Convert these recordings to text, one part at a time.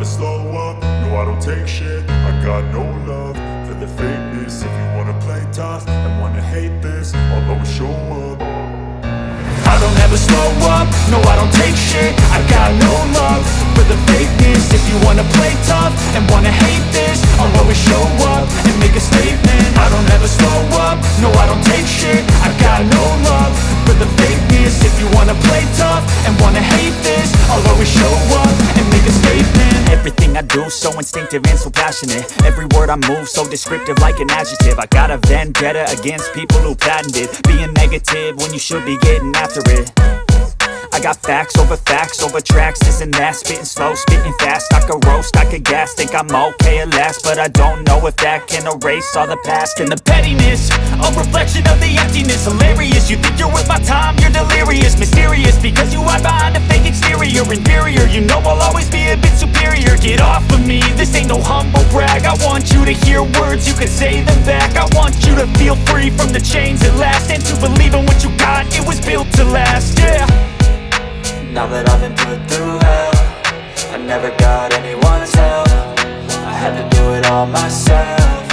slow up, no I don't take shit. I got no love for the fakeness. If you wanna play tough and wanna hate this, I'll always show up. I don't ever slow up, no I don't take shit. I got no love for the fakeness. If you wanna play tough and wanna hate this, I'll always show up and make a statement. I don't ever slow up, no I don't take shit. I got no love for the fakeness. If you wanna play tough and wanna hate this, I'll always show up and make a statement. Everything I do so instinctive and so passionate. Every word I move so descriptive like an adjective. I got a vendetta against people who patented being negative when you should be getting after it. I got facts over tracks, this and that. Spitting slow, spitting fast, I could roast, I could gas. Think I'm okay at last, but I don't know if that can erase all the past. And the pettiness, a reflection of the emptiness. Hilarious, you think you're worth my time, you're delirious. Mysterious, because you hide behind a fake exterior. Inferior, you know I'll always be a bit superior. Get off of me, this ain't no humble brag. I want you to hear words, you can say them back. I want you to feel free from the chains at last, and to believe in what you got, it was built to last, yeah. Now that I've been put through hell, I never got anyone's help. I had to do it all myself.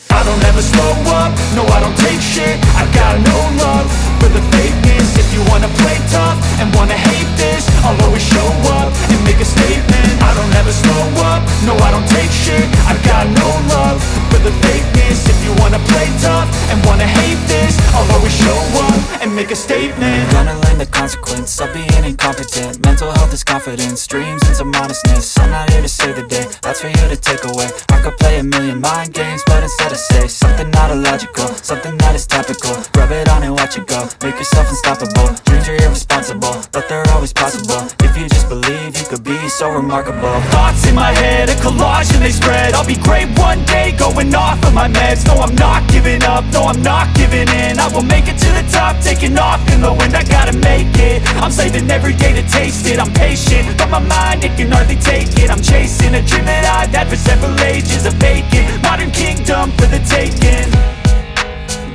I don't ever slow up, no I don't take shit. I got no love for the fakeness. If you wanna play tough and wanna hate this, I'll always show up and make a statement. I don't ever slow up, no I don't take shit. I got no love for the fakeness. If you wanna play tough and wanna hate this, I'll always show up and make a statement. Gonna learn the consequence of being incompetent. Mental health is confidence, dreams and some honestness. I'm not here to save the day, that's for you to take away. I could play a million mind games, but instead I say something not illogical, something that is topical. Rub it on and watch it go, make yourself unstoppable. Dreams are irresponsible, but they're always possible. If you just believe, you could be so remarkable. Thoughts in my head, a collage and they spread. I'll be great one day, going off of my meds. No, I'm not giving up, no, I'm not giving in. I will make it to the top, taking off in the wind. I gotta make it, I'm saving every day to taste it. I'm patient, but my mind, it can hardly take it. I'm chasing a dream that I've had for several ages. A vacant, modern kingdom for the taking.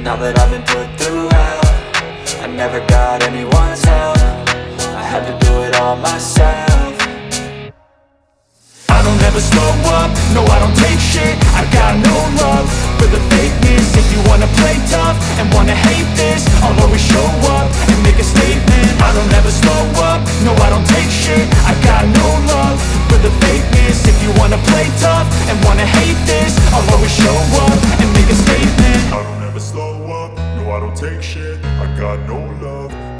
Now that I've been put through hell, I never got anyone's help. I had to do it all myself. I don't ever slow up, no I don't take shit. I got no love for the fakeness. If you wanna play tough and wanna hate this, I'll always show up and make a statement.